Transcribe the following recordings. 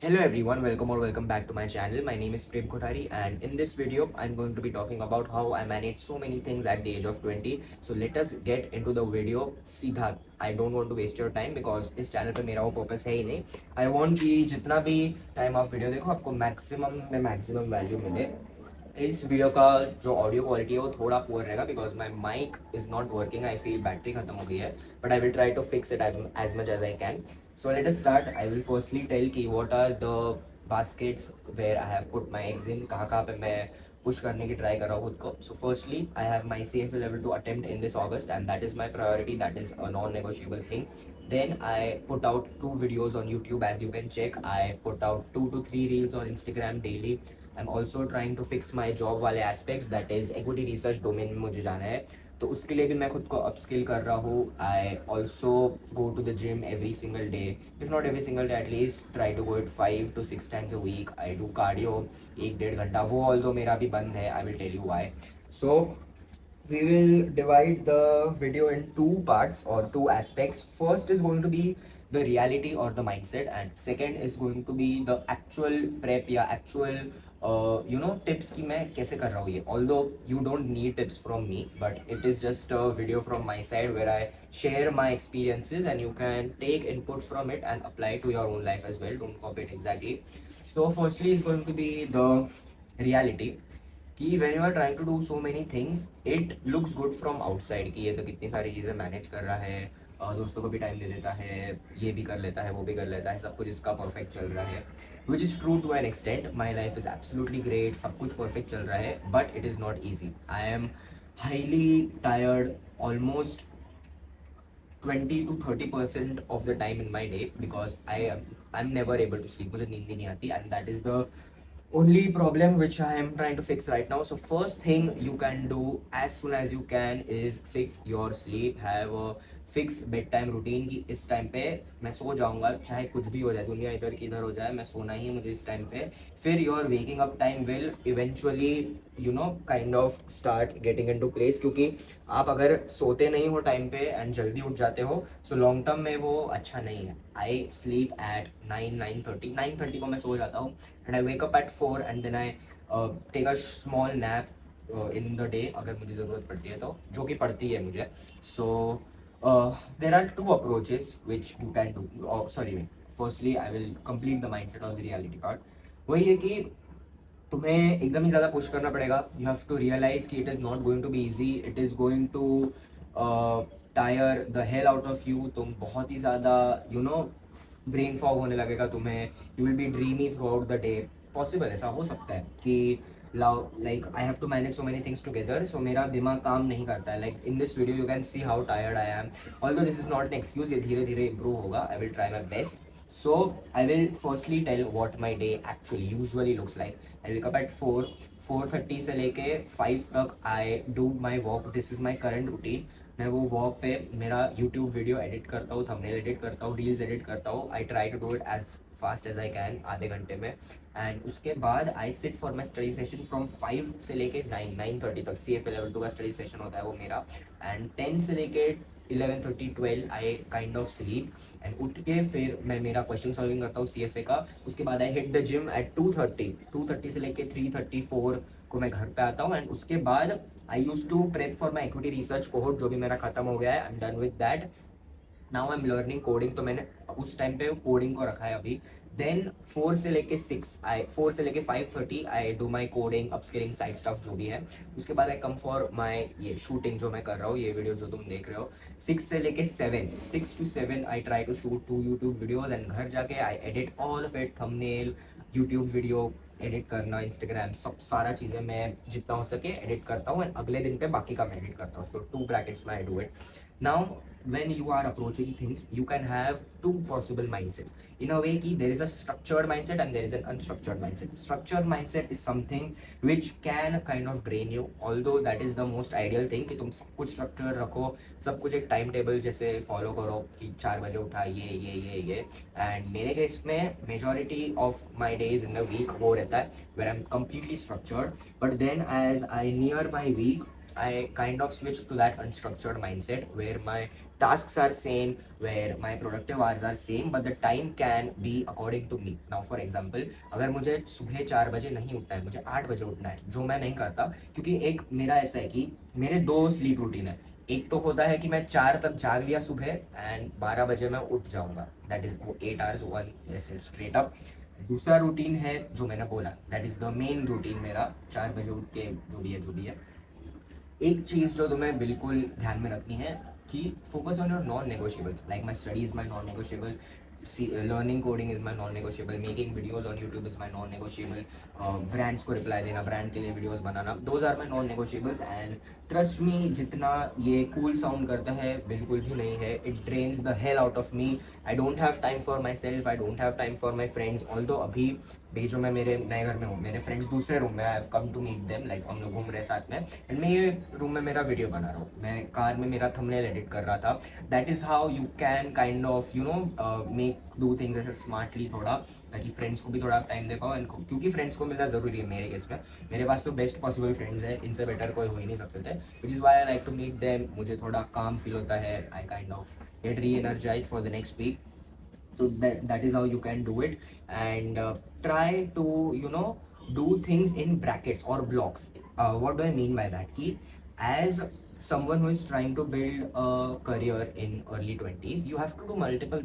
Hello everyone, welcome or welcome back to my channel. My name is Prem Kothari and in this video I'm going to be talking about how I manage so many things at the age of 20. So let us get into the video सीधा. I don't want to waste your time because इस channel पे मेरा वो purpose है ही नहीं. I want कि जितना भी टाइम आप वीडियो देखो आपको मैक्सिमम में मैक्सिमम वैल्यू मिले. इस वीडियो का जो ऑडियो क्वालिटी है वो थोड़ा पुअर रहेगा because my mic is not working. I feel battery खत्म हो गई है but I will try to fix it as much as I can. So let us start. I will firstly tell कि what are the baskets where I have put my eggs in. कहाँ कहाँ पे मैं push करने की try कर रहा हूँ खुद को. So firstly, I have my CFA level 2 attempt in this August and that is my priority. That is a non-negotiable thing. Then I put out 2 videos on YouTube as you can check. I put out 2 to 3 reels on Instagram daily. I'm also trying to fix my job वाले aspects, that is equity research domain में मुझे जाना है. तो उसके लिए भी मैं खुद को अपस्किल कर रहा हूँ. I also go to the gym every single day, if not every single day at least try to go it 5 to 6 times a week. I do cardio 1-1.5 घंटा, वो ऑल्दो मेरा भी बंद है. I will tell you why. So we will divide the video in two parts or two aspects. First is going to be the reality or the mindset and second is going to be the actual prep या actual tips कि मैं कैसे कर रहा हूँ ये. Although you don't need tips from me but it is just a video from my side where I share my experiences and you can take input from it and apply to your own life as well. Don't copy it exactly. So firstly is going to be the reality कि when you are trying to do so many things it looks good from outside कि ये तो कितनी सारी चीज़ें manage कर रहा है, दोस्तों को भी टाइम दे देता है, ये भी कर लेता है, वो भी कर लेता है, सब कुछ इसका परफेक्ट चल रहा है. Which is true to an extent. My life is absolutely great, सब कुछ परफेक्ट चल रहा है but it is not easy. I am highly tired almost 20 to 30% of the time in my day because I'm never able to sleep. मुझे नींद ही नहीं आती and that is the only problem which I am trying to fix right now. So first thing you can do as soon as you can is fix your sleep. Have a fix bed time routine की इस time पे मैं सो जाऊंगा, चाहे कुछ भी हो जाए, दुनिया इधर की इधर हो जाए, मैं सोना ही है मुझे इस टाइम पे. फिर your waking up time will eventually kind of start getting into place. क्योंकि आप अगर सोते नहीं हो टाइम पे एंड जल्दी उठ जाते हो सो लॉन्ग टर्म में वो अच्छा नहीं है. आई स्लीप एट 9:30 को मैं सो जाता हूँ and I wake up at 4 and then I take a small nap in the day अगर मुझे ज़रूरत पड़ती है तो, जो कि पड़ती है मुझे. सो there are two approaches which you can do. Sorry, firstly I will complete the mindset or the reality part. वही है कि तुम्हें एकदम ही ज़्यादा पुश करना पड़ेगा. यू हैव टू रियलाइज कि it is not going to be easy. It is going to tire the hell out of you. तुम बहुत ही ज़्यादा ब्रेन फॉग होने लगेगा तुम्हें. You will be dreamy throughout the day. Possible ऐसा हो सकता है कि like I have to manage so many things together, so मेरा दिमाग काम नहीं करता है. like in this video you can see how tired I am. Although this is not an excuse, ये धीरे धीरे improve होगा. I will try my best. So I will firstly tell what my day actually usually looks like. I wake up at 4:30 से लेके 5 तक I do my walk. This is my current routine. मैं वो walk पे मेरा YouTube video edit करता हूँ, thumbnail edit करता हूँ, रील्स एडिट करता हूँ. I try to do it as fast as I can आधे घंटे में. एंड उसके बाद I sit for my study session from 5 से लेके 9:30 तक. CFA लेवल 2 का स्टडी सेशन होता है वो मेरा. एंड 10 से लेके 11:30-12 आई काइंड ऑफ स्लीप एंड उठ के फिर मैं मेरा क्वेश्चन सॉल्विंग करता हूँ CFA का. उसके बाद I hit the gym eight 2:30 से लेके 3:34 को मैं घर पे आता हूँ. एंड उसके बाद I used to prep for my equity research cohort जो भी मेरा खत्म हो गया है. I am done with that. Now I am learning coding, तो मैंने उस टाइम पे कोडिंग को रखा है अभी. देन 4 से लेके 5:30 I do my coding, upskilling, side stuff जो भी है. उसके बाद आई कम फॉर माई ये शूटिंग जो मैं कर रहा हूँ, ये वीडियो जो तुम देख रहे हो. 6 से लेके 6 to 7 I try to shoot 2 YouTube videos and घर जाके I edit all of it. Thumbnail, YouTube video edit करना, इंस्टाग्राम, सब सारा चीज़ें मैं जितना हो सके एडिट करता हूँ एंड अगले दिन पे बाकी का मैं एडिट करता हूँ. सो 2 brackets में I do it. Now when you are approaching things you can have two possible mindsets in a way ki there is a structured mindset and there is an unstructured mindset. Structured mindset is something which can kind of drain you, although that is the most ideal thing कि तुम सब कुछ structured रखो, सब कुछ एक time table जैसे follow करो कि 4 बजे उठा ये. एंड मेरे केस में majority of my days in the week वो रहता है where I'm completely structured. But then as I near my week I kind of switched to that unstructured mindset where my tasks are same, where my productive hours are same, but the time can be according to me. Now for example, अगर मुझे सुबह 4 बजे नहीं उठना है, मुझे 8 बजे उठना है, जो मैं नहीं करता, क्योंकि एक मेरा ऐसा है कि मेरे 2 स्लीप रूटीन है. एक तो होता है कि मैं 4 तक जाग लिया सुबह एंड 12 बजे मैं उठ जाऊंगा, दैट इज 8 आवर्स वन ऐसे स्ट्रेट अप. दूसरा रूटीन है जो मैंने बोला, that is the main routine मेरा, 4 बजे उठ के जो भी है. एक चीज़ जो तुम्हें बिल्कुल ध्यान में रखनी है कि focus on your non negotiables. Like my study is my non negotiable, learning coding is my non negotiable, making videos on YouTube is my non negotiable, brands को रिप्लाई देना, ब्रांड के लिए वीडियोज़ बनाना, those are my non negotiables. And trust me, जितना ये cool sound करता है बिल्कुल भी नहीं है. It drains the hell out of me. I don't have time for my self, I don't have time for my friends. Although अभी भी जो मैं मेरे नए घर में हूँ, मेरे फ्रेंड्स दूसरे रूम में, I have come to meet them, like हम लोग घूम रहे साथ में, एंड मैं ये रूम में मेरा वीडियो बना रहा हूँ, मैं कार में मेरा थंबनेल एडिट कर रहा था. That is how you can kind of you know make do things ऐसे स्मार्टली थोड़ा, ताकि फ्रेंड्स को भी थोड़ा टाइम दे पाओ. इनको क्योंकि फ्रेंड्स को मिलना ज़रूरी है मेरे केस में. मेरे पास तो बेस्ट पॉसिबल फ्रेंड्स है, इनसे बेटर कोई हो ही नहीं सकते थे, which is why I like to meet them. मुझे थोड़ा काम फील होता है, I kind of get reenergize for the next week. So that is how you can do it. And try to do things in brackets or blocks. What do I mean by that? Ki as someone who is trying to build a career in early 20s, you have to do multiple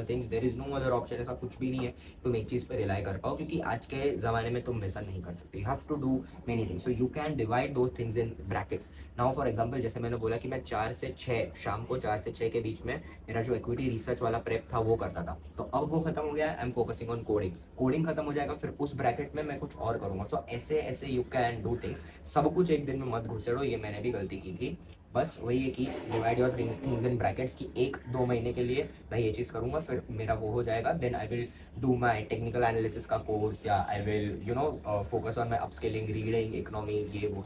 things. There is no other option. ऐसा कुछ भी नहीं है तुम एक चीज़ पे rely कर पाओ, क्योंकि आज के ज़माने में तुम वैसा नहीं कर सकते. You have to do many things, so you can divide those things in brackets. Now for example, जैसे मैंने बोला कि मैं 4 से 6 शाम को 4 से 6 के बीच में मेरा जो इक्विटी रिसर्च वाला प्रेप था वो करता था, तो अब वो खत्म हो गया. I am focusing on coding खत्म हो जाएगा, फिर उस ब्रैकेट में मैं कुछ और करूँगा. तो ऐसे यू कैन डू थिंग्स. सब कुछ एक दिन में मत घुसेड़ो, ये मैंने भी गलती की थी. बस वही है कि divide your things in brackets, की 1-2 महीने के लिए मैं ये चीज़ करूँगा, फिर मेरा वो हो जाएगा. Then I will do my technical analysis का कोर्स, या I will focus on my upskilling, reading, economy, ये वो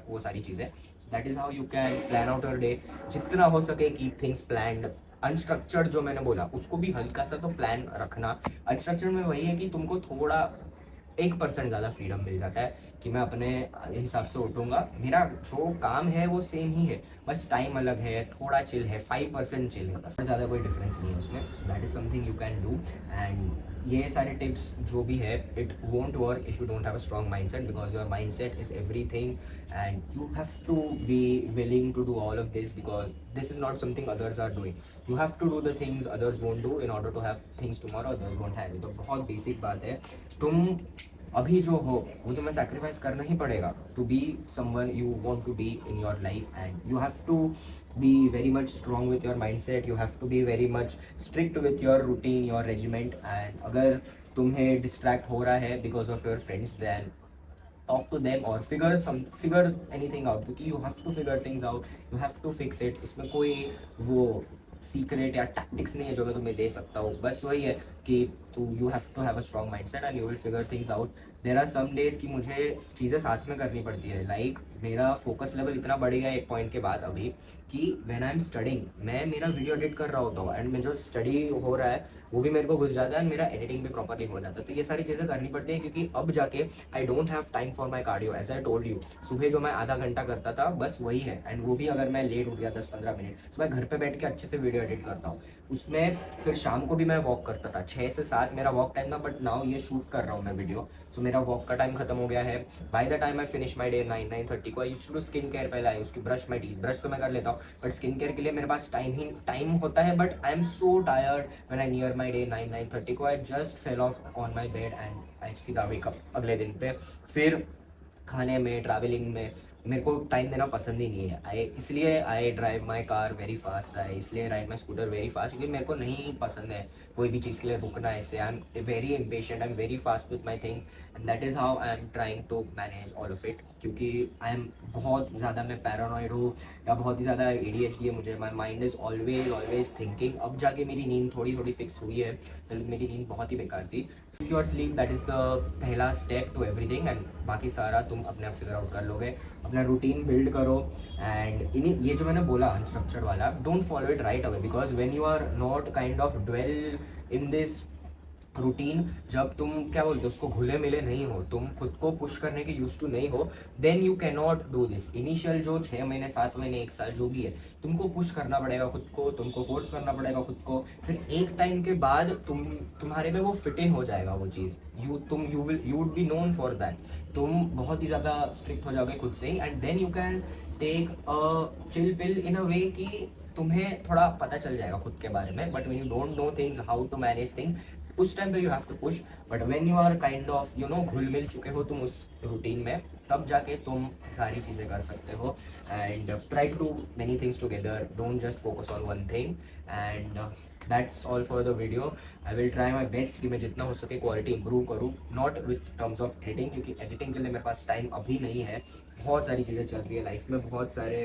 वो सारी चीज़ें. That is how you can plan out your day. जितना हो सके कीप थिंग्स प्लान्ड. अनस्ट्रक्चर्ड जो मैंने बोला उसको भी हल्का सा तो प्लान रखना. अनस्ट्रक्चर्ड में वही है कि तुमको थोड़ा 1% ज़्यादा फ्रीडम मिल जाता है कि मैं अपने हिसाब से उठूँगा. मेरा जो काम है वो सेम ही है, बस टाइम अलग है, थोड़ा चिल है, 5% चिल है, बस ज़्यादा कोई डिफरेंस नहीं है उसमें. So that is something you can do. And ये सारे टिप्स जो भी है, it won't work if you don't have a strong mindset, because your mindset is everything and you have to be willing to do all of this, because this is not something others are doing. You have to do the things others won't do in order to have things tomorrow others won't have. तो बहुत basic बात है. तुम अभी जो हो वो तुम्हें सैक्रिफाइस करना ही पड़ेगा to be someone you want to be in your life. And you have to be very much strong with your mindset. You have to be very much strict with your routine, your regiment. And अगर तुम्हें distract हो रहा है because of your friends, then talk to them or figure anything out, क्योंकि you have to figure things out, you have to fix it. इसमें कोई वो secret या टैक्टिक्स नहीं है जो मैं तुम्हें दे सकता हूँ. बस वही है कि you have to have a strong mindset and you will figure things out. There are some days कि मुझे चीज़ें साथ में करनी पड़ती है. लाइक मेरा फोकस लेवल इतना बढ़ गया एक पॉइंट के बाद अभी कि व्हेन आई एम स्टडिंग, मैं मेरा वीडियो एडिट कर रहा होता हूँ एंड मैं जो स्टडी हो रहा है वो भी मेरे को घुस जाता है, मेरा एडिटिंग भी प्रॉपरली हो जाता है. तो ये सारी चीज़ें करनी पड़ती है, क्योंकि अब जाके I don't have time for my cardio. As I told you, सुबह जो मैं आधा घंटा करता था बस वही है, एंड वो भी अगर मैं लेट उठ गया 10-15 मिनट, तो मैं घर पे बैठ के अच्छे से वीडियो एडिट करता हूँ. उसमें फिर शाम को भी मैं वॉक करता था, 6 से 7 मेरा वॉक टाइम था, बट नाउ ये शूट कर रहा हूँ मैं वीडियो, सो मेरा वॉक का टाइम खत्म हो गया है. By the time I finish my day 9-9:30 को. I used to do skin care. पहले I used to brush my teeth. Brush तो मैं कर लेता हूँ, बट स्किन केयर के लिए मेरे पास टाइम होता है. But I am so tired when I near my day 9-9:30 को. I just fell off on my bed and I सीधा वेकअप अगले दिन पे. फिर खाने में, ट्रैवलिंग में मेरे को टाइम देना पसंद ही नहीं है. इसलिए I drive my car very fast. इसलिए राइड माई स्कूटर वेरी फास्ट, क्योंकि मेरे को नहीं पसंद है कोई भी चीज़ के लिए रुकना. ऐसे I am very impatient, I am very fast with my things, and that is how I am trying to manage all of it. क्योंकि आई एम बहुत ज़्यादा मैं पैरानॉइड हूँ या बहुत ही ज़्यादा ADHD है मुझे. My mind is always thinking. अब जाके मेरी नींद थोड़ी फिक्स हुई है, पहले मेरी नींद बहुत ही बेकार थी. Your sleep, that is the पहला स्टेप टू एवरीथिंग, एंड बाकी सारा तुम अपने आप फिगर आउट कर लोगे. अपना रूटीन बिल्ड करो. एंड ये जो मैंने बोला अनस्ट्रक्चर्ड वाला, don't follow it right away, because when you are not kind of dwell in this routine, जब तुम क्या बोलते हो उसको घुले मिले नहीं हो, तुम खुद को पुश करने के यूज टू नहीं हो, then you can not do this. Initial जो 6 महीने 7 महीने 1 साल जो भी है, तुमको पुश करना पड़ेगा खुद को, तुमको फोर्स करना पड़ेगा खुद को। फिर एक टाइम के बाद तुम्हारे में वो फिट इन हो जाएगा वो चीज़। You would be known for that. तुम बहुत ही ज़्यादा स्ट्रिक्ट हो जाओगे खुद से ही, and then you can take a chill pill in a way कि तुम्हें थोड़ा पता चल जाएगा खुद के बारे में। But when you don't know things, how to manage things, उस टाइम पे you have to push. But when you are kind of घुल मिल चुके हो तुम उस रूटीन में, तब जाके तुम सारी चीज़ें कर सकते हो। And try to do many things together, don't just focus on one thing. And that's all for the video. I will try my best कि मैं जितना हो सके क्वालिटी इंप्रूव करूँ, not with terms of editing, क्योंकि editing के लिए मेरे पास टाइम अभी नहीं है। बहुत सारी चीज़ें चल रही है लाइफ में, बहुत सारे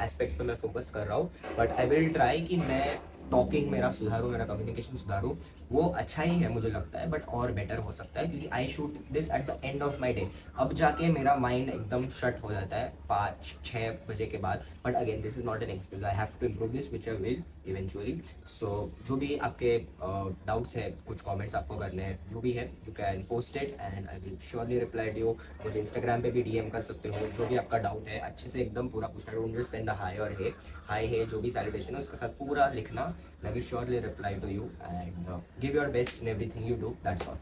एस्पेक्ट्स पे मैं फोकस कर रहा हूँ। बट आई विल ट्राई कि मैं टॉकिंग मेरा सुधारूँ, मेरा कम्युनिकेशन सुधारूँ। वो अच्छा ही है मुझे लगता है, बट और बेटर हो सकता है, क्योंकि I shoot this at the end of my day. अब जाके मेरा माइंड एकदम शट हो जाता है 5-6 बजे के बाद। But again this is not an excuse, I have to improve this which I will eventually. So जो भी आपके डाउट्स है, कुछ कॉमेंट्स आपको करने हैं, जो भी है, you can post it and I will surely reply to you. मुझे इंस्टाग्राम पे भी डीएम कर सकते हो, जो भी आपका डाउट है अच्छे से एकदम पूरा पूछना। डोंट जस्ट सेंड हाई और हे, हाई है जो भी सैल्यूटेशन है उसके साथ पूरा लिखना। I will surely reply to you and give your best in everything you do. That's all.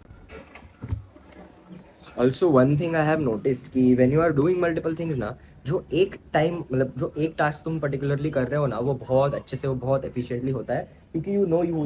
Also, one thing I have noticed कि when you are doing multiple things ना, जो एक टाइम मतलब जो एक टास्क तुम पर्टिकुलरली कर रहे हो ना, वो बहुत अच्छे से, वो बहुत एफिशिएंटली होता है, क्योंकि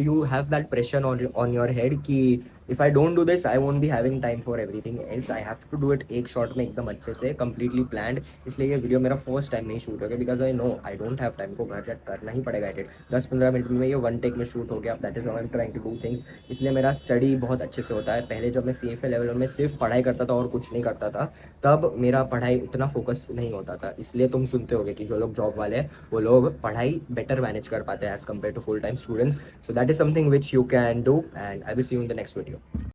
you have that pressure on your head कि if I don't do this I won't be having time for everything else. I have to do it एक शॉट में एकदम अच्छे से, कंप्लीटली प्लान्ड। इसलिए ये वीडियो मेरा फर्स्ट टाइम नहीं शूट हो गया, because I know I don't have time को घर जाकर करना ही पड़ेगा एडिट। 10-15 मिनट में ये वन टेक में शूट हो गया। That is how I am trying to do things. इसलिए मेरा स्टडी बहुत अच्छे से होता है। पहले जब मैं CFA लेवल में सिर्फ पढ़ाई करता था और कुछ नहीं करता था, तब मेरा पढ़ाई उतना फोकस नहीं होता था। इसलिए तुम सुनते होगे कि जो लोग जॉब वाले हैं वो लोग पढ़ाई बेटर मैनेज कर पाते हैं as compare to full time students. So that is something which you can do and I will see you in the next video.